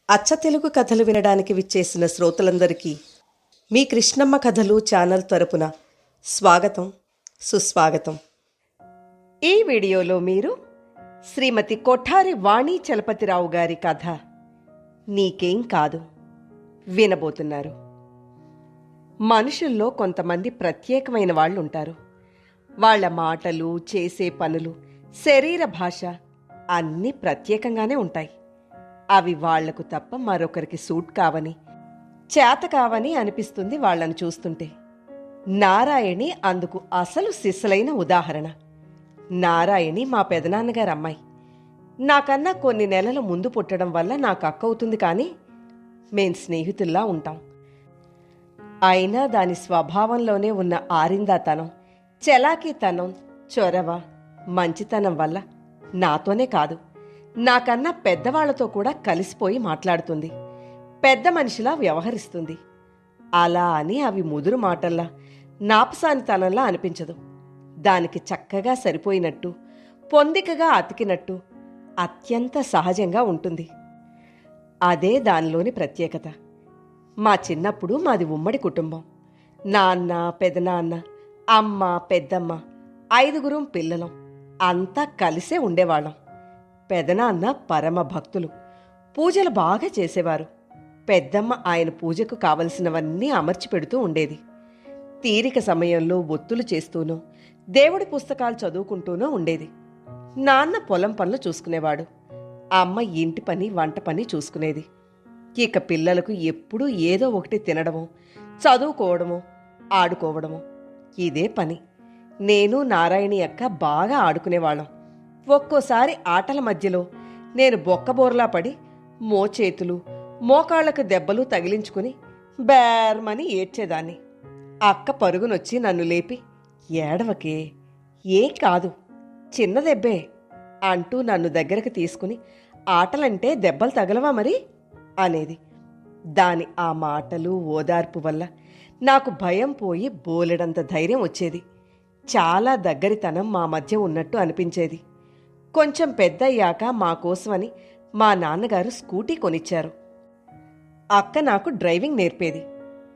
అచ్చ తెలుగు కథలు వినడానికి విచ్చేసిన శ్రోతలందరికీ మీ కృష్ణమ్మ కథలు ఛానల్ తరపున స్వాగతం, సుస్వాగతం. ఈ వీడియోలో మీరు శ్రీమతి కొఠారి వాణి చలపతిరావు గారి కథ నీకేం కాదు వినబోతున్నారు. మనుషుల్లో కొంతమంది ప్రత్యేకమైన వాళ్ళు ఉంటారు. వాళ్ళ మాటలు, చేసే పనులు, శరీర భాష అన్నీ ప్రత్యేకంగానే ఉంటాయి. అవి వాళ్లకు తప్ప మరొకరికి సూట్ కావని, చేత కావని అనిపిస్తుంది వాళ్లను చూస్తుంటే. నారాయణి అందుకు అసలు సిస్సలైన ఉదాహరణ. నారాయణి మా పెదనాన్నగారు అమ్మాయి. నాకన్నా కొన్ని నెలల ముందు పుట్టడం వల్ల నాకు అక్క అవుతుంది, కానీ మేం స్నేహితుల్లా ఉంటాం. అయినా దాని స్వభావంలోనే ఉన్న ఆరిందాతనం, చలాకీతనం, చొరవ, మంచితనం వల్ల నాతోనే కాదు, నాకన్నా పెద్దవాళ్లతో కూడా కలిసిపోయి మాట్లాడుతుంది. పెద్ద మనిషిలా వ్యవహరిస్తుంది. అలా అని అవి ముదురు మాటల్లా, నాపసానితనంలా అనిపించదు. దానికి చక్కగా సరిపోయినట్టు, పొందికగా అతికినట్టు అత్యంత సహజంగా ఉంటుంది. అదే దానిలోని ప్రత్యేకత. మా చిన్నప్పుడు మాది ఉమ్మడి కుటుంబం. నాన్న, పెదనాన్న, అమ్మ, పెద్దమ్మ, 5 పిల్లలం. అంతా కలిసే ఉండేవాళ్ళం. పెదనాన్న పరమ భక్తులు, పూజలు బాగా చేసేవారు. పెద్దమ్మ ఆయన పూజకు కావలసినవన్నీ అమర్చి పెడుతూ ఉండేది. తీరిక సమయంలో ఒత్తులు చేస్తూనో, దేవుడి పుస్తకాలు చదువుకుంటూనో ఉండేది. నాన్న పొలం పనులు చూసుకునేవాడు. అమ్మ ఇంటి పని, వంట పని చూసుకునేది. ఇక పిల్లలకు ఎప్పుడూ ఏదో ఒకటి తినడమో, చదువుకోవడమో, ఆడుకోవడమో ఇదే పని. నేను, నారాయణి అక్క బాగా ఆడుకునేవాళ్ళం. ఒక్కోసారి ఆటల మధ్యలో నేను బొక్కబోర్లా పడి మోచేతులు, మోకాళ్లకు దెబ్బలు తగిలించుకుని బేర్మని ఏడ్చేదాన్ని. అక్క పరుగునొచ్చి నన్ను లేపి, ఏడవకే, ఏం కాదు, చిన్న దెబ్బే అంటూ నన్ను దగ్గరకు తీసుకుని, ఆటలంటే దెబ్బలు తగలవా మరి అనేది. దాని ఆ మాటలు, ఓదార్పు వల్ల నాకు భయం పోయి బోలెడంత ధైర్యం వచ్చేది. చాలా దగ్గరితనం మా మధ్య ఉన్నట్టు అనిపించేది. కొంచెం పెద్దయ్యాక మా కోసమని మా నాన్నగారు స్కూటీ కొనిచ్చారు. అక్క నాకు డ్రైవింగ్ నేర్పేది.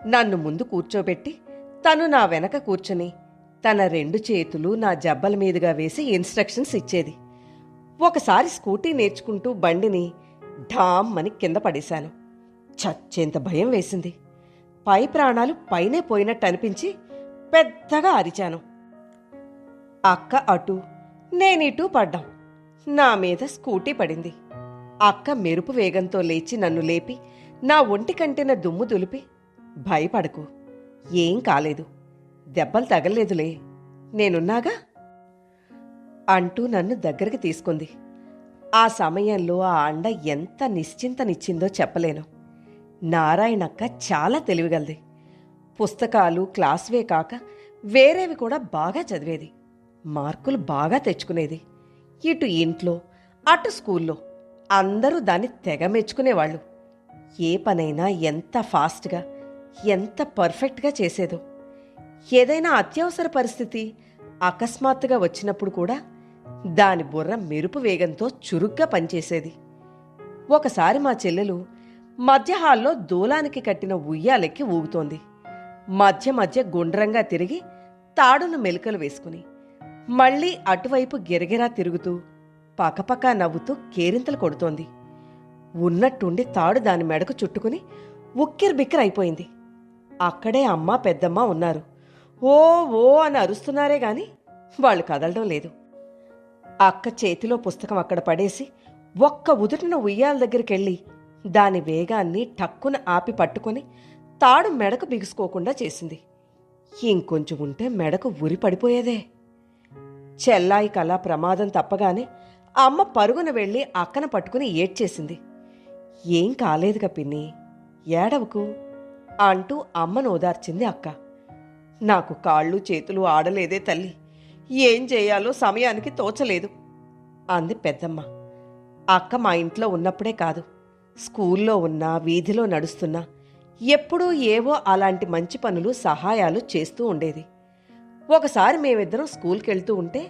నన్ను ముందు కూర్చోబెట్టి తను నా వెనక కూర్చుని తన 2 చేతులు నా జబ్బల మీదుగా వేసి ఇన్స్ట్రక్షన్స్ ఇచ్చేది. ఒకసారి స్కూటీ నేర్చుకుంటూ బండిని ఢామ్ అని కింద పడేశాను. చచ్చేంత భయం వేసింది. పై ప్రాణాలు పైనే పోయినట్టు అనిపించి పెద్దగా అరిచాను. అక్క అటు, నేనిటూ పడ్డాం. నా మీద స్కూటీ పడింది. అక్క మెరుపు వేగంతో లేచి నన్ను లేపి నా ఒంటి కంటిన దుమ్ము దులిపి, భయపడకు, ఏం కాలేదు, దెబ్బలు తగల్లేదులే, నేనున్నాగా అంటూ నన్ను దగ్గరికి తీసుకుంది. ఆ సమయంలో ఆ అండ ఎంత నిశ్చింతనిచ్చిందో చెప్పలేను. నారాయణక్క చాలా తెలివిగలది. పుస్తకాలు, క్లాసువే కాక వేరేవి కూడా బాగా చదివేది. మార్కులు బాగా తెచ్చుకునేది. ఇటు ఇంట్లో, అటు స్కూల్లో అందరూ దాన్ని తెగ మెచ్చుకునేవాళ్ళు. ఏ పనైనా ఎంత ఫాస్ట్గా, ఎంత పర్ఫెక్ట్గా చేసేదో. ఏదైనా అత్యవసర పరిస్థితి అకస్మాత్తుగా వచ్చినప్పుడు కూడా దాని బుర్ర మెరుపు వేగంతో చురుగ్గా పనిచేసేది. ఒకసారి మా చెల్లెలు మధ్య హాల్లో దూలానికి కట్టిన ఉయ్యాలెక్కి ఊగుతోంది. మధ్య మధ్య గుండ్రంగా తిరిగి తాడును మెలికలు వేసుకుని మళ్లీ అటువైపు గిరగిరా తిరుగుతూ పకపకా నవ్వుతూ కేరింతలు కొడుతోంది. ఉన్నట్టుండి తాడు దాని మెడకు చుట్టుకుని ఉక్కిరిబిక్కిరైపోయింది. అక్కడే అమ్మ, పెద్దమ్మ ఉన్నారు. ఓ ఓ అని అరుస్తున్నారే గాని వాళ్ళు కదలడం లేదు. అక్క చేతిలో పుస్తకం అక్కడ పడేసి ఒక్క ఉదుటిన ఉయ్యాల దగ్గరికెళ్ళి దాని వేగాన్ని టక్కున ఆపి పట్టుకొని తాడు మెడకు బిగుసుకోకుండా చేసింది. ఇంకొంచెం ఉంటే మెడకు ఉరి పడిపోయేదే. చెల్లాయి కలా ప్రమాదం తప్పగానే అమ్మ పరుగున వెళ్ళి అక్కన పట్టుకుని ఏడ్చేసింది. ఏం కాలేదుగా పిన్ని, ఏడవకు అంటూ అమ్మను ఓదార్చింది అక్క. నాకు కాళ్ళు చేతులు ఆడలేదే తల్లి, ఏం చేయాలో సమయానికి తోచలేదు అంది పెద్దమ్మ. అక్క మా ఇంట్లో ఉన్నప్పుడే కాదు, స్కూల్లో ఉన్నా, వీధిలో నడుస్తున్నా ఎప్పుడూ ఏవో అలాంటి మంచి పనులు, సహాయాలు చేస్తూ ఉండేది. ఒకసారి మేమిద్దరం స్కూల్కెళ్తూ ఉంటే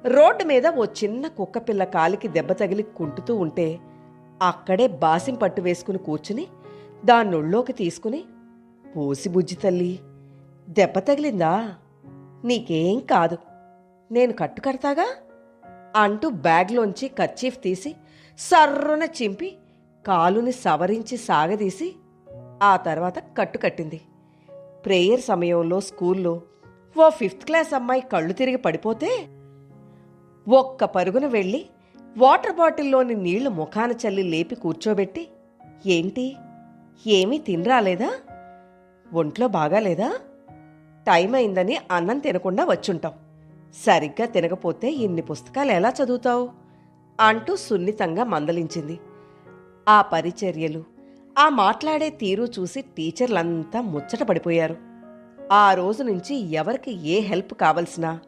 రోడ్డు మీద ఓ చిన్న కుక్కపిల్ల కాలికి దెబ్బ తగిలి కుంటుతూ ఉంటే అక్కడే బాసిం పట్టు వేసుకుని కూర్చుని దాన్నొళ్ళోకి తీసుకుని, "పోసి బుజ్జి తల్లి, దెబ్బ తగిలిందా? నీకేం కాదు, నేను కట్టుకడతాగా" అంటూ బ్యాగ్లోంచి కర్చీఫ్ తీసి సర్రున చింపి కాలుని సవరించి సాగదీసి ఆ తర్వాత కట్టుకట్టింది. ప్రేయర్ సమయంలో స్కూల్లో ఓ 5th క్లాస్ అమ్మాయి కళ్ళు తిరిగి పడిపోతే ఒక్క పరుగున వెళ్ళి వాటర్ బాటిల్లోని నీళ్లు ముఖాన చల్లి లేపి కూర్చోబెట్టి, "ఏంటి, ఏమీ తినరాలేదా? ఒంట్లో బాగాలేదా? టైం అయిందని అన్నం తినకుండా వచ్చుంటావు. సరిగ్గా తినకపోతే ఇన్ని పుస్తకాలు ఎలా చదువుతావు?" అంటూ సున్నితంగా మందలించింది. ఆ పరిచర్యలు, ఆ మాట్లాడే తీరు చూసి టీచర్లంతా ముచ్చట పడిపోయారు. ఆ రోజు నుంచి ఎవరికి ఏ హెల్ప్ కావలసినా,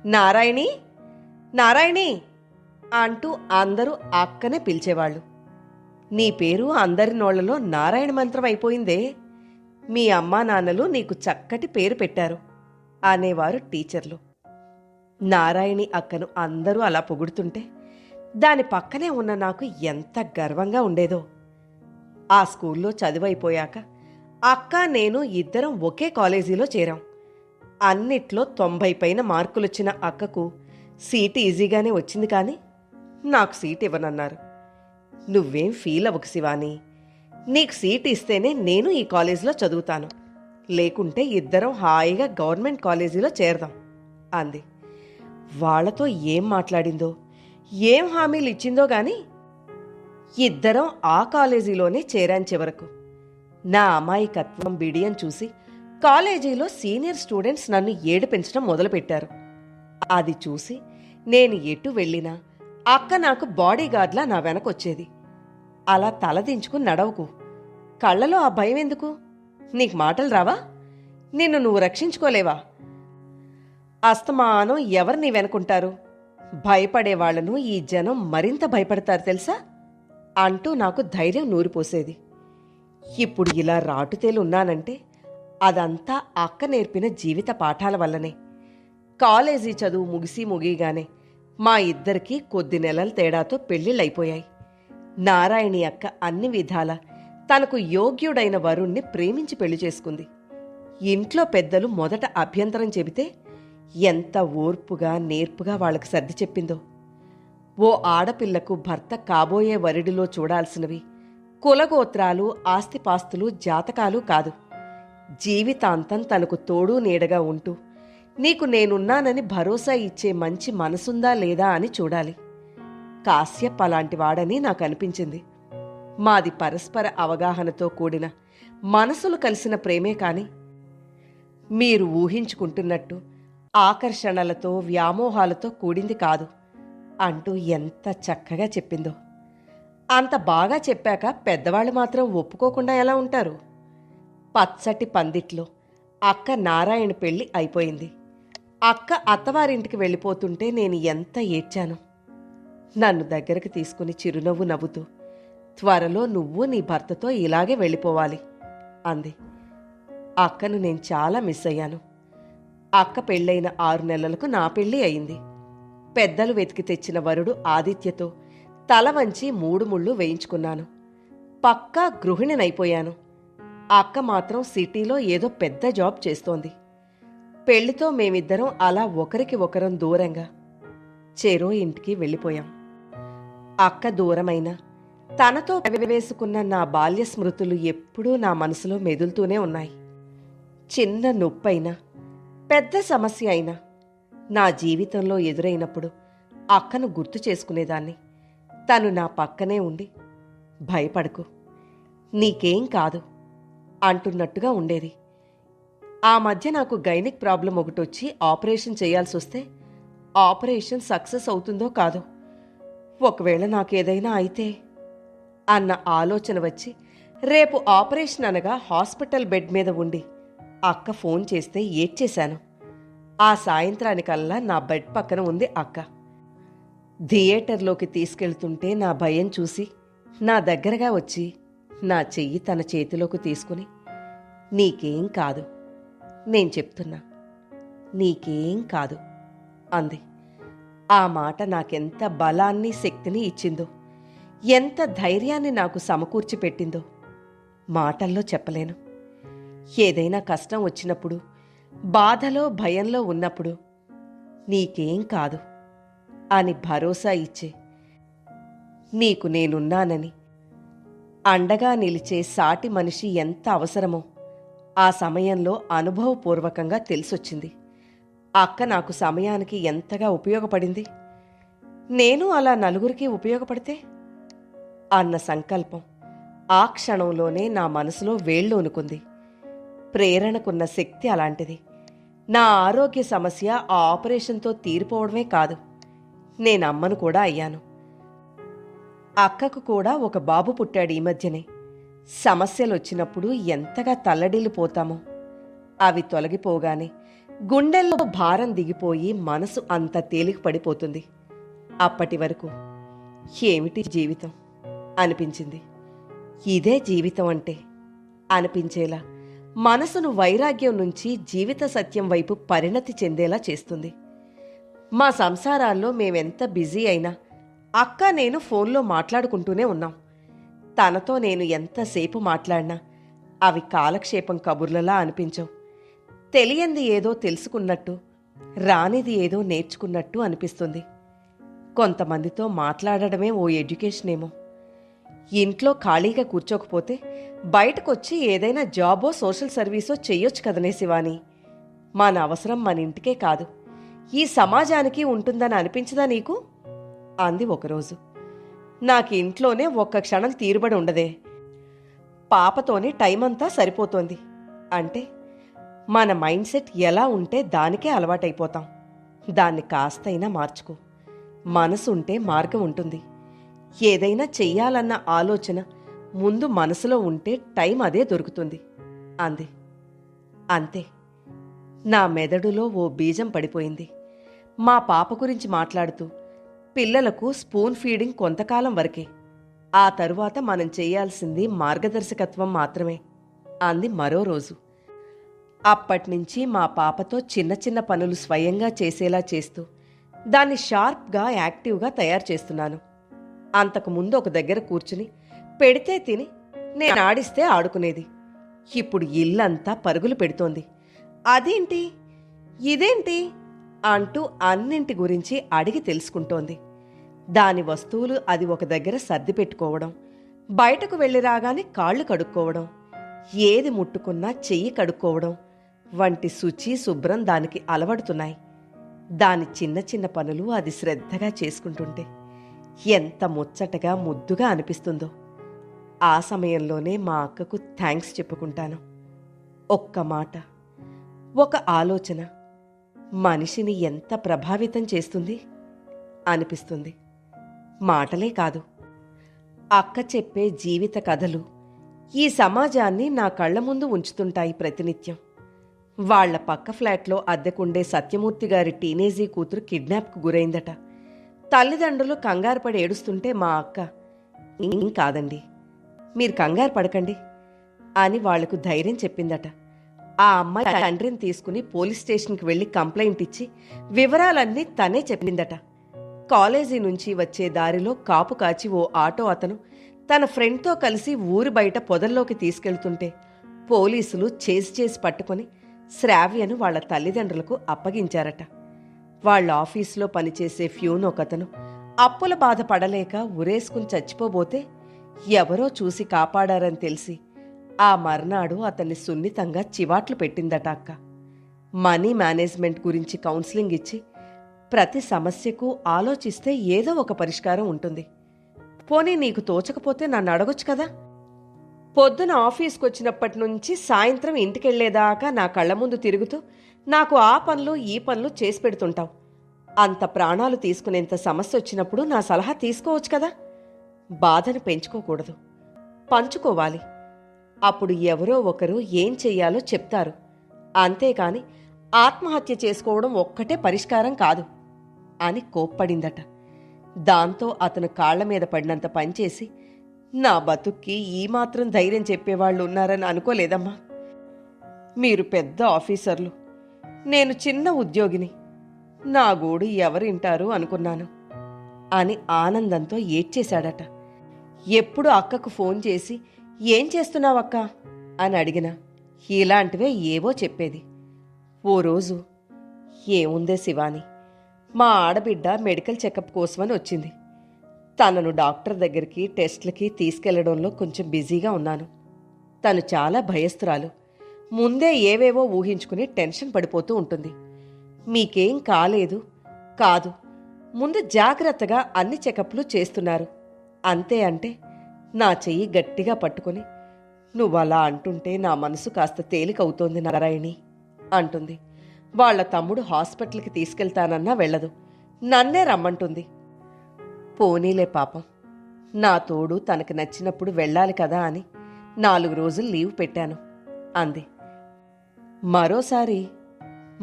"నారాయణి, నారాయణి" అంటూ అందరూ అక్కనే పిలిచేవాళ్ళు. "నీ పేరు అందరి నోళ్లలో నారాయణ మంత్రం అయిపోయిందే. మీ అమ్మా నాన్నలు నీకు చక్కటి పేరు పెట్టారు" అనేవారు టీచర్లు. నారాయణి అక్కను అందరూ అలా పొగుడుతుంటే దాని పక్కనే ఉన్న నాకు ఎంత గర్వంగా ఉండేదో. ఆ స్కూల్లో చదువైపోయాక అక్క, నేను ఇద్దరం ఒకే కాలేజీలో చేరాం. అన్నిట్లో 90 పైన మార్కులొచ్చిన అక్కకు సీటు ఈజీగానే వచ్చింది, కానీ నాకు సీట్ ఇవ్వనన్నారు. "నువ్వేం ఫీల్ అవ్వకు శివాని, నీకు సీట్ ఇస్తేనే నేను ఈ కాలేజీలో చదువుతాను, లేకుంటే ఇద్దరం హాయిగా గవర్నమెంట్ కాలేజీలో చేరదాం" అంది. వాళ్లతో ఏం మాట్లాడిందో, ఏం హామీలు ఇచ్చిందో గాని ఇద్దరం ఆ కాలేజీలోనే చేరాం చివరకు. నా అమాయకత్వం, బిడియం చూసి కాలేజీలో సీనియర్ స్టూడెంట్స్ నన్ను ఏడిపించడం మొదలుపెట్టారు. అది చూసి నేను ఎటు వెళ్ళినా అక్క నాకు బాడీగార్డ్లా నా వెనకొచ్చేది. "అలా తలదించుకుని నడవకు, కళ్ళలో ఆ భయం ఎందుకు? నీకు మాటలు రావా? నిన్ను నువ్వు రక్షించుకోలేవా? అస్తమానం ఎవరు నీ వెనుకుంటారు? భయపడేవాళ్లను ఈ జనం మరింత భయపడతారు తెలుసా" అంటూ నాకు ధైర్యం నూరిపోసేది. ఇప్పుడు ఇలా రాటుతేలున్నానంటే అదంతా అక్క నేర్పిన జీవిత పాఠాల వల్లనే. కాలేజీ చదువు ముగిగానే మా ఇద్దరికీ కొద్ది నెలల తేడాతో పెళ్లిళ్ళైపోయాయి. నారాయణి అక్క అన్ని విధాలా తనకు యోగ్యుడైన వరుణ్ణి ప్రేమించి పెళ్లి చేసుకుంది. ఇంట్లో పెద్దలు మొదట అభ్యంతరం చెబితే ఎంత ఓర్పుగా, నేర్పుగా వాళ్ళకి సర్ది చెప్పిందో. ఓ ఆడపిల్లకు భర్త కాబోయే వరుడిలో చూడాల్సినవి కులగోత్రాలు, ఆస్తిపాస్తులు, జాతకాలు కాదు, జీవితాంతం తనకు తోడు నీడగా ఉంటూ నీకు నేనున్నానని భరోసా ఇచ్చే మంచి మనసుందా లేదా అని చూడాలి. కాశ్యప్ అలాంటి వాడని నాకు అనిపించింది. మాది పరస్పర అవగాహనతో కూడిన, మనసులు కలిసిన ప్రేమే కాని మీరు ఊహించుకుంటున్నట్టు ఆకర్షణలతో, వ్యామోహాలతో కూడింది కాదు అంటూ ఎంత చక్కగా చెప్పిందో. అంత బాగా చెప్పాక పెద్దవాళ్ళు మాత్రం ఒప్పుకోకుండా ఎలా ఉంటారు? పచ్చటి పందిట్లో అక్క నారాయణ పెళ్లి అయిపోయింది. అక్క అత్తవారింటికి వెళ్ళిపోతుంటే నేను ఎంత ఏడ్చాను. నన్ను దగ్గరకు తీసుకుని చిరునవ్వు నవ్వుతూ, "త్వరలో నువ్వు నీ భర్తతో ఇలాగే వెళ్ళిపోవాలి" అంది. అక్కను నేను చాలా మిస్ అయ్యాను. అక్క పెళ్ళైన 6 నెలలకు నా పెళ్లి అయింది. పెద్దలు వెతికి తెచ్చిన వరుడు ఆదిత్యతో తల వంచి 3 ముళ్ళు వేయించుకున్నాను. పక్కా గృహిణినైపోయాను. అక్క మాత్రం సిటీలో ఏదో పెద్ద జాబ్ చేస్తోంది. పెళ్లితో మేమిద్దరం అలా ఒకరికి ఒకరం దూరంగా చెరో ఇంటికి వెళ్ళిపోయాం. అక్క దూరమైనా తనతో వేసుకున్న నా బాల్య స్మృతులు ఎప్పుడూ నా మనసులో మెదులుతూనే ఉన్నాయి. చిన్న నొప్పైనా, పెద్ద సమస్య అయినా నా జీవితంలో ఎదురైనప్పుడు అక్కను గుర్తు చేసుకునేదాన్ని. తను నా పక్కనే ఉండి, "భయపడకు, నీకేం కాదు" అంటున్నట్టుగా ఉండేది. ఆ మధ్య నాకు గైనిక్ ప్రాబ్లం ఒకటొచ్చి ఆపరేషన్ చేయాల్సొస్తే ఆపరేషన్ సక్సెస్ అవుతుందో కాదో, ఒకవేళ నాకేదైనా అయితే అన్న ఆలోచన వచ్చి రేపు ఆపరేషన్ అనగా హాస్పిటల్ బెడ్ మీద ఉండి అక్క ఫోన్ చేస్తే ఏడ్చేశాను. ఆ సాయంత్రానికల్లా నా బెడ్ పక్కన ఉంది అక్క. థియేటర్లోకి తీసుకెళ్తుంటే నా భయం చూసి నా దగ్గరగా వచ్చి నా చెయ్యి తన చేతిలోకి తీసుకుని, "నీకేం కాదు, నేను చెప్తున్నా, నీకేం కాదు" అంది. ఆ మాట నాకెంత బలాన్ని, శక్తిని ఇచ్చిందో. ఎంత ధైర్యాన్ని నాకు సమకూర్చి పెట్టిందో మాటల్లో చెప్పలేను. ఏదైనా కష్టం వచ్చినప్పుడు, బాధలో భయంలో ఉన్నప్పుడు నీకేం కాదు అని భరోసా ఇచ్చే, నీకు నేనున్నానని అండగా నిలిచే సాటి మనిషి ఎంత అవసరమో ఆ సమయంలో అనుభవపూర్వకంగా తెలిసొచ్చింది. అక్క నాకు సమయానికి ఎంతగా ఉపయోగపడింది, నేను అలా నలుగురికి ఉపయోగపడితే అన్న సంకల్పం ఆ క్షణంలోనే నా మనసులో వేళ్ళూనుకుంది. ప్రేరణకున్న శక్తి అలాంటిది. నా ఆరోగ్య సమస్య ఆ ఆపరేషన్తో తీరిపోవడమే కాదు, నేనమ్మను కూడా అయ్యాను. అక్కకు కూడా ఒక బాబు పుట్టాడు ఈ మధ్యనే. సమస్యలొచ్చినప్పుడు ఎంతగా తల్లడిల్లిపోతామో అవి తొలగిపోగానే గుండెల్లో భారం దిగిపోయి మనసు అంత తేలిక పడిపోతుంది. అప్పటి వరకు ఏమిటి జీవితం అనిపించింది. ఇదే జీవితం అంటే అనిపించేలా మనసును వైరాగ్యం నుంచి జీవిత సత్యం వైపు పరిణతి చెందేలా చేస్తుంది. మా సంసారాల్లో మేమెంత బిజీ అయినా అక్క నేను ఫోన్లో మాట్లాడుకుంటూనే ఉన్నాం. తనతో నేను ఎంతసేపు మాట్లాడినా అవి కాలక్షేపం కబుర్లలా అనిపించవు. తెలియంది ఏదో తెలుసుకున్నట్టు, రానిది ఏదో నేర్చుకున్నట్టు అనిపిస్తుంది. కొంతమందితో మాట్లాడడమే ఓ ఎడ్యుకేషనేమో. ఇంట్లో ఖాళీగా కూర్చోకపోతే బయటకొచ్చి ఏదైనా జాబో సోషల్ సర్వీసో చెయ్యొచ్చు కదనే శివాని. మన అవసరం మన ఇంటికే కాదు, ఈ సమాజానికి ఉంటుందని అనిపించదా నీకు అంది ఒకరోజు. నాకు ఇంట్లోనే ఒక్క క్షణం తీరుబడి ఉండదే, పాపతోనే టైమంతా సరిపోతోంది అంటే మన మైండ్ సెట్ ఎలా ఉంటే దానికే అలవాటైపోతాం. దాన్ని కాస్తైనా మార్చుకో. మనసుంటే మార్గం ఉంటుంది. ఏదైనా చెయ్యాలన్న ఆలోచన ముందు మనసులో ఉంటే టైం అదే దొరుకుతుంది అంది. అంతే, నా మెదడులో ఓ బీజం పడిపోయింది. మా పాప గురించి మాట్లాడుతూ, పిల్లలకు స్పూన్ ఫీడింగ్ కొంతకాలం వరకే, ఆ తరువాత మనం చేయాల్సింది మార్గదర్శకత్వం మాత్రమే అంది మరో రోజు. అప్పట్నుంచి మా పాపతో చిన్న చిన్న పనులు స్వయంగా చేసేలా చేస్తూ దాన్ని షార్ప్గా యాక్టివ్గా తయారు చేస్తున్నాను. అంతకుముందు ఒక దగ్గర కూర్చుని పెడితే తిని నేను ఆడిస్తే ఆడుకునేది. ఇప్పుడు ఇల్లంతా పరుగులు పెడుతోంది. అదేంటి ఇదేంటి అంటూ అన్నింటి గురించి అడిగి తెలుసుకుంటోంది. దాని వస్తువులు అది ఒక దగ్గర సర్ది పెట్టుకోవడం, బయటకు వెళ్ళి రాగానే కాళ్ళు కడుక్కోవడం, ఏది ముట్టుకున్నా చెయ్యి కడుక్కోవడం వంటి శుచి శుభ్రం దానికి అలవడుతున్నాయి. దాని చిన్న చిన్న పనులు అది శ్రద్ధగా చేసుకుంటుంటే ఎంత ముచ్చటగా ముద్దుగా అనిపిస్తుందో. ఆ సమయంలోనే మా అక్కకు థ్యాంక్స్ చెప్పుకుంటాను. ఒక్క మాట, ఒక ఆలోచన మనిషిని ఎంత ప్రభావితం చేస్తుంది అనిపిస్తుంది. మాటలే కాదు, అక్క చెప్పే జీవిత కథలు ఈ సమాజాన్ని నా కళ్ల ముందు ఉంచుతుంటాయి ప్రతినిత్యం. వాళ్ల పక్క ఫ్లాట్లో అద్దెకుండే సత్యమూర్తి గారి టీనేజీ కూతురు కిడ్నాప్కు గురైందట. తల్లిదండ్రులు కంగారుపడి ఏడుస్తుంటే మా అక్క, ఏం కాదండి, మీరు కంగారు పడకండి అని వాళ్లకు ధైర్యం చెప్పిందట. ఆ అమ్మాయి తండ్రిని తీసుకుని పోలీస్ స్టేషన్కి వెళ్లి కంప్లైంట్ ఇచ్చి వివరాలన్నీ తనే చెప్పిందట. కాలేజీ నుంచి వచ్చే దారిలో కాపు కాచి ఓ ఆటో అతను తన ఫ్రెండ్తో కలిసి ఊరి బయట పొదల్లోకి తీసుకెళ్తుంటే పోలీసులు చేసి పట్టుకొని శ్రావ్యను వాళ్ల తల్లిదండ్రులకు అప్పగించారట. వాళ్ళ ఆఫీసులో పనిచేసే ఫ్యూన్ ఒకతను అప్పుల బాధ పడలేక ఉరేసుకుని చచ్చిపోబోతే ఎవరో చూసి కాపాడారని తెలిసి ఆ మర్నాడు అతన్ని సున్నితంగా చివాట్లు పెట్టిందట అక్క. మనీ మేనేజ్మెంట్ గురించి కౌన్సిలింగ్ ఇచ్చి ప్రతి సమస్యకు ఆలోచిస్తే ఏదో ఒక పరిష్కారం ఉంటుంది. పోనీ నీకు తోచకపోతే నన్ను అడగొచ్చు కదా. పొద్దున ఆఫీస్కొచ్చినప్పటి నుంచి సాయంత్రం ఇంటికెళ్లేదాకా నా కళ్ల ముందు తిరుగుతూ నాకు ఆ పనులు ఈ పనులు చేసి పెడుతుంటావు. అంత ప్రాణాలు తీసుకునేంత సమస్య వచ్చినప్పుడు నా సలహా తీసుకోవచ్చు కదా. బాధను పెంచుకోకూడదు, పంచుకోవాలి. అప్పుడు ఎవరో ఒకరు ఏం చెయ్యాలో చెప్తారు. అంతేకాని ఆత్మహత్య చేసుకోవడం ఒక్కటే పరిష్కారం కాదు అని కోప్పడిందట. దాంతో అతను కాళ్ల మీద పడినంత పనిచేసి, నా బతుక్కి ఈ మాత్రం ధైర్యం చెప్పేవాళ్లు ఉన్నారని అనుకోలేదమ్మా. మీరు పెద్ద ఆఫీసర్లు, నేను చిన్న ఉద్యోగిని, నా గూడు ఎవరింటారు అనుకున్నాను అని ఆనందంతో ఏడ్చేశాడట. ఎప్పుడు అక్కకు ఫోన్ చేసి ఏం చేస్తున్నావక్క అని అడిగినా ఇలాంటివే ఏవో చెప్పేది. ఓ రోజు, ఏముందే శివాని, మా ఆడబిడ్డ మెడికల్ చెకప్ కోసమని వచ్చింది. తనను డాక్టర్ దగ్గరికి టెస్ట్లకి తీసుకెళ్లడంలో కొంచెం బిజీగా ఉన్నాను. తను చాలా భయస్తురాలు. ముందే ఏవేవో ఊహించుకుని టెన్షన్ పడిపోతూ ఉంటుంది. మీకేం కాలేదు కాదు, ముందు జాగ్రత్తగా అన్ని చెకప్లు చేస్తున్నారు అంతే అంటే నా చెయ్యి గట్టిగా పట్టుకొని, నువ్వలా అంటుంటే నా మనసు కాస్త తేలికవుతోంది నారాయణి అంటుంది. వాళ్ల తమ్ముడు హాస్పిటల్కి తీసుకెళ్తానన్నా వెళ్ళదు, నన్నే రమ్మంటుంది. పోనీలే పాపం, నా తోడు తనకు నచ్చినప్పుడు వెళ్ళాలి కదా అని 4 రోజులు లీవ్ పెట్టాను అంది. మరోసారి,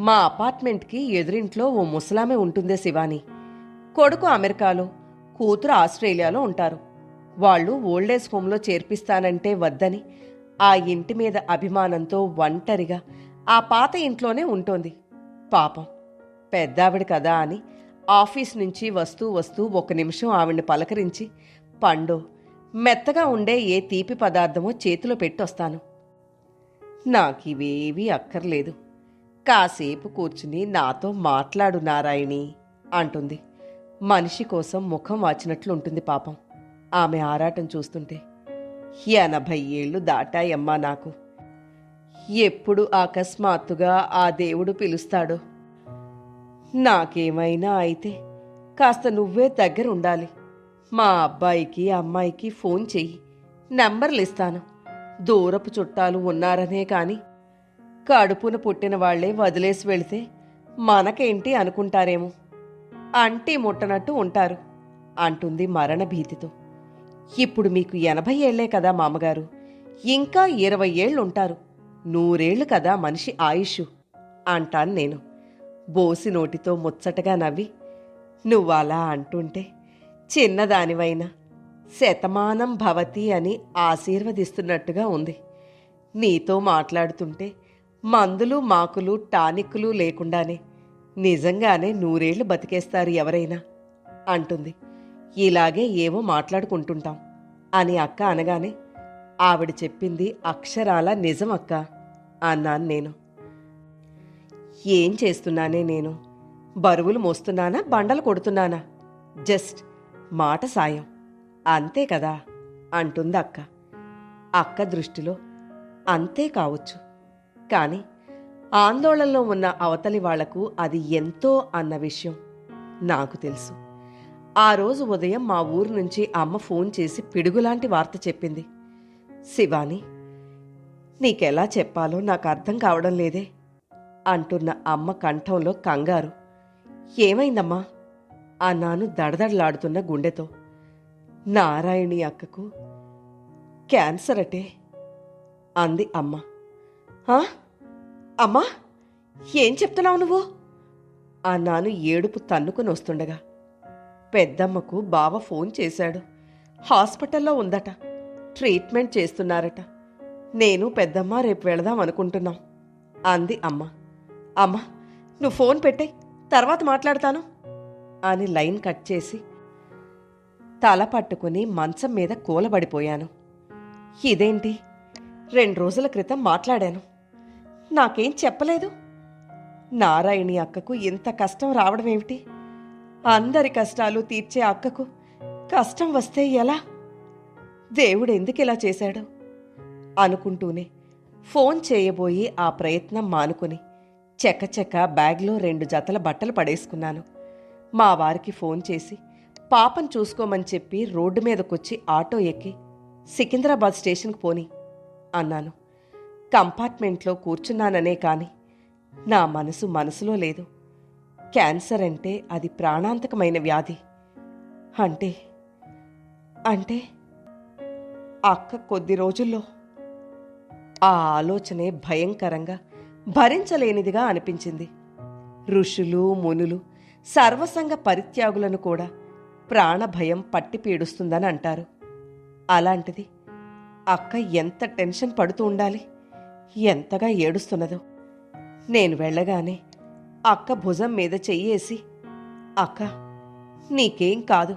మా అపార్ట్మెంట్కి ఎదురింట్లో ఓ ముసలామె ఉంటుందే శివాని. కొడుకు అమెరికాలో, కూతురు ఆస్ట్రేలియాలో ఉంటారు. వాళ్ళు ఓల్డేజ్ హోంలో చేర్పిస్తానంటే వద్దని ఆ ఇంటి మీద అభిమానంతో ఒంటరిగా ఆ పాత ఇంట్లోనే ఉంటోంది. పాపం, పెద్దావిడ కదా అని ఆఫీస్ నుంచి వస్తూ వస్తూ 1 నిమిషం ఆవిడ్ని పలకరించి పండో, మెత్తగా ఉండే ఏ తీపి పదార్థమో చేతిలో పెట్టొస్తాను. నాకివేవీ అక్కర్లేదు, కాసేపు కూర్చుని నాతో మాట్లాడు నారాయణి అంటుంది. మనిషి కోసం ముఖం వాచినట్లుంటుంది పాపం ఆమె ఆరాటం చూస్తుంటే. 80 ఏళ్లు దాటాయమ్మా నాకు. ఎప్పుడు అకస్మాత్తుగా ఆ దేవుడు పిలుస్తాడో. నాకేమైనా అయితే కాస్త నువ్వే దగ్గరుండాలి. మా అబ్బాయికి అమ్మాయికి ఫోన్ చెయ్యి, నంబర్లిస్తాను. దూరపు చుట్టాలు ఉన్నారనే కాని కడుపున పుట్టిన వాళ్లే వదిలేసి వెళితే మనకేంటి అనుకుంటారేమో, అంటీ ముట్టనట్టు ఉంటారు అంటుంది మరణ భీతితో. ఇప్పుడు మీకు 80 ఏళ్లే కదా మామగారు, ఇంకా 20 ఏళ్లుంటారు. 100 ఏళ్లు కదా మనిషి ఆయుష్ అంటాను నేను. బోసి నోటితో ముచ్చటగా నవ్వి, నువ్వలా అంటుంటే చిన్నదానివైనా శతమానం భవతి అని ఆశీర్వదిస్తున్నట్టుగా ఉంది. నీతో మాట్లాడుతుంటే మందులు మాకులు టానిక్కులు లేకుండానే నిజంగానే 100 ఏళ్లు బతికేస్తారు ఎవరైనా అంటుంది. ఇలాగే ఏవో మాట్లాడుకుంటుంటాం అని అక్క అనగానే, ఆవిడ చెప్పింది అక్షరాల నిజం అక్క అన్నాను నేను. ఏం చేస్తున్నానే నేను? బరువులు మోస్తున్నానా, బండలు కొడుతున్నానా? జస్ట్ మాట సాయం అంతే కదా అంటుంది అక్క. అక్క దృష్టిలో అంతే కావచ్చు, కానీ ఆందోళనలో ఉన్న అవతలి వాళ్లకు అది ఎంతో అన్న విషయం నాకు తెలుసు. ఆ రోజు ఉదయం మా ఊరు నుంచి అమ్మ ఫోన్ చేసి పిడుగులాంటి వార్త చెప్పింది. శివాని, నీకెలా చెప్పాలో నాకు అర్థం కావడం లేదే అంటున్న అమ్మ కంఠంలో కంగారు. ఏమైందమ్మా అన్నాను దడదడలాడుతున్న గుండెతో. నారాయణి అక్కకు క్యాన్సర్ అటే అంది అమ్మ. అమ్మా, ఏం చెప్తున్నావు నువ్వు అన్నాను ఏడుపు తన్నుకుని వస్తుండగా. పెద్దమ్మకు బావ ఫోన్ చేశాడు. హాస్పిటల్లో ఉందట, ట్రీట్మెంట్ చేస్తున్నారట. నేను పెద్దమ్మ రేపు వెళదాం అనుకుంటున్నాం అంది అమ్మ. అమ్మ, నువ్వు ఫోన్ పెట్టేయ్, తర్వాత మాట్లాడతాను అని లైన్ కట్ చేసి తల పట్టుకుని మంచం మీద కూలబడిపోయాను. ఇదేంటి, 2 రోజుల క్రితం మాట్లాడాను, నాకేం చెప్పలేదు. నారాయణి అక్కకు ఇంత కష్టం రావడమేమిటి? అందరి కష్టాలు తీర్చే అక్కకు కష్టం వస్తే ఎలా? దేవుడు ఎందుకిలా చేశాడు అనుకుంటూనే ఫోన్ చేయబోయి ఆ ప్రయత్నం మానుకుని చెక్కచెక్క బ్యాగ్లో 2 జతల బట్టలు పడేసుకున్నాను. మా వారికి ఫోన్ చేసి పాపం చూసుకోమని చెప్పి రోడ్డు మీదకొచ్చి ఆటో ఎక్కి సికింద్రాబాద్ స్టేషన్కి పోని అన్నాను. కంపార్ట్మెంట్లో కూర్చున్నాననే కాని నా మనసులో లేదు. క్యాన్సర్ అంటే అది ప్రాణాంతకమైన వ్యాధి. అంటే అంటే అక్క కొద్ది రోజుల్లో. ఆ ఆలోచనే భయంకరంగా, భరించలేనిదిగా అనిపించింది. ఋషులు మునులు సర్వసంగ పరిత్యాగులను కూడా ప్రాణభయం పట్టి పీడుస్తుందని అంటారు. అలాంటిది అక్క ఎంత టెన్షన్ పడుతూ ఉండాలి, ఎంతగా ఏడుస్తున్నదో. నేను వెళ్ళగానే అక్క భుజం మీద చెయ్యేసి, అక్క నీకేం కాదు,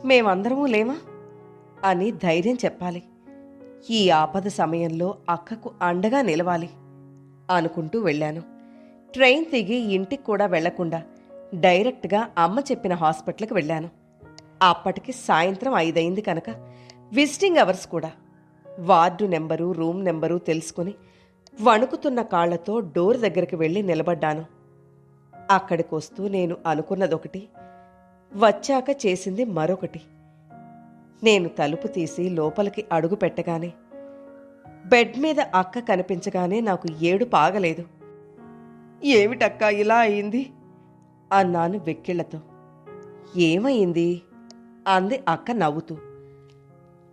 మేమందరమూ లేమా అని ధైర్యం చెప్పాలి. ఈ ఆపద సమయంలో అక్కకు అండగా నిలవాలి అనుకుంటూ వెళ్ళాను. ట్రైన్ దిగి ఇంటికి కూడా వెళ్లకుండా డైరెక్ట్గా అమ్మ చెప్పిన హాస్పిటల్కి వెళ్ళాను. అప్పటికి సాయంత్రం 5 అయింది కనుక విజిటింగ్ అవర్స్ కూడా. వార్డు నెంబరు, రూమ్ నెంబరు తెలుసుకుని వణుకుతున్న కాళ్లతో డోర్ దగ్గరికి వెళ్ళి నిలబడ్డాను. అక్కడికొస్తూ నేను అనుకున్నదొకటి, వచ్చాక చేసింది మరొకటి. నేను తలుపు తీసి లోపలికి అడుగు పెట్టగానే బెడ్ మీద అక్క కనిపించగానే నాకు ఏడుపు ఆగలేదు. ఏమిటక్కా ఇలా అయింది అన్నాను వెక్కిళ్లతో. ఏమయింది అంది అక్క నవ్వుతూ.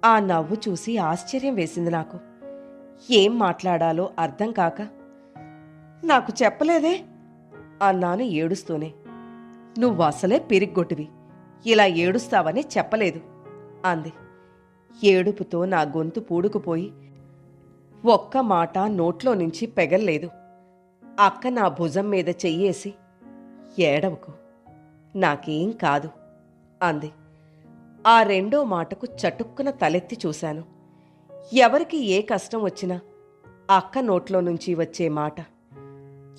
ఆ నవ్వు చూసి ఆశ్చర్యం వేసింది నాకు. ఏం మాట్లాడాలో అర్థం కాక, నాకు చెప్పలేదే అన్నాను ఏడుస్తూనే. నువ్వు అసలే పిరిగ్గొట్టివి, ఇలా ఏడుస్తావని చెప్పలేదు అంది. ఏడుపుతో నా గొంతు పూడుకుపోయి ఒక్క మాట నోట్లో నుంచి పెగల్లేదు. అక్క నా భుజం మీద చెయ్యేసి, ఏడవకు, నాకేం కాదు అంది. ఆ రెండో మాటకు చటుక్కున తలెత్తి చూశాను. ఎవరికి ఏ కష్టం వచ్చినా అక్క నోట్లో నుంచి వచ్చే మాట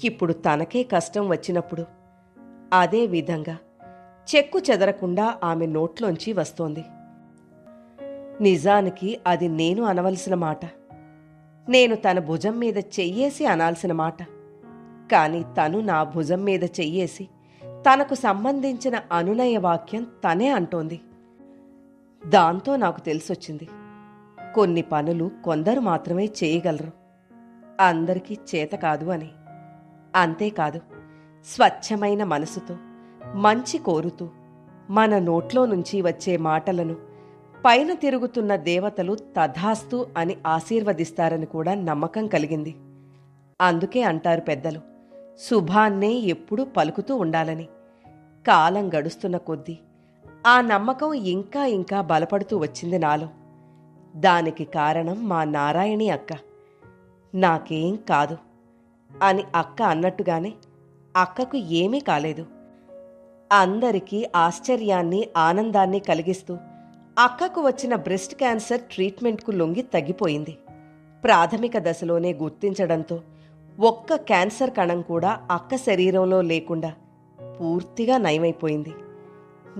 ఇప్పుడు తనకే కష్టం వచ్చినప్పుడు అదే విధంగా చెక్కు చెదరకుండా ఆమె నోట్లోంచి వస్తోంది. నిజానికి అది నేను అనవలసిన మాట, నేను తన భుజం మీద చెయ్యేసి అనాల్సిన మాట. కాని తను నా భుజం మీద చెయ్యేసి తనకు సంబంధించిన అనునయ వాక్యం తనే అంటోంది. దాంతో నాకు తెలిసొచ్చింది, కొన్ని పనులు కొందరు మాత్రమే చేయగలరు, అందరికీ చేత కాదు అని. అంతేకాదు, స్వచ్ఛమైన మనసుతో మంచి కోరుతూ మన నోట్లో నుంచి వచ్చే మాటలను పైన తిరుగుతున్న దేవతలు తథాస్తు అని ఆశీర్వదిస్తారని కూడా నమ్మకం కలిగింది. అందుకే అంటారు పెద్దలు, శుభాన్నే ఎప్పుడూ పలుకుతూ ఉండాలని. కాలం గడుస్తున్న కొద్దీ ఆ నమ్మకం ఇంకా ఇంకా బలపడుతూ వచ్చింది నాలో. దానికి కారణం మా నారాయణి అక్క. నాకేం కాదు అని అక్క అన్నట్టుగానే అక్కకు ఏమీ కాలేదు. అందరికీ ఆశ్చర్యాన్ని, ఆనందాన్ని కలిగిస్తూ అక్కకు వచ్చిన బ్రెస్ట్ క్యాన్సర్ ట్రీట్మెంట్కు లొంగి తగ్గిపోయింది. ప్రాథమిక దశలోనే గుర్తించడంతో ఒక్క క్యాన్సర్ కణం కూడా అక్క శరీరంలో లేకుండా పూర్తిగా నయమైపోయింది.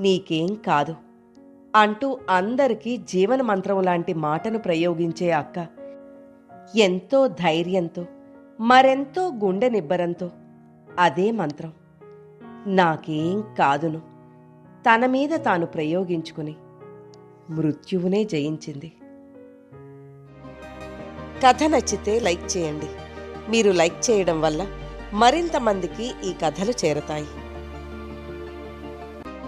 నీకేం కాదు అంటూ అందరికీ జీవన మంత్రం లాంటి మాటను ప్రయోగించే అక్క ఎంతో ధైర్యంతో, మరెంతో గుండె నిబ్బరంతో అదే మంత్రం నాకేం కాదును తన మీద తాను ప్రయోగించుకుని మృత్యువునే జయించింది. కథ నచ్చితే లైక్ చేయండి. మీరు లైక్ చేయడం వల్ల మరింత మందికి ఈ కథలు చేరతాయి.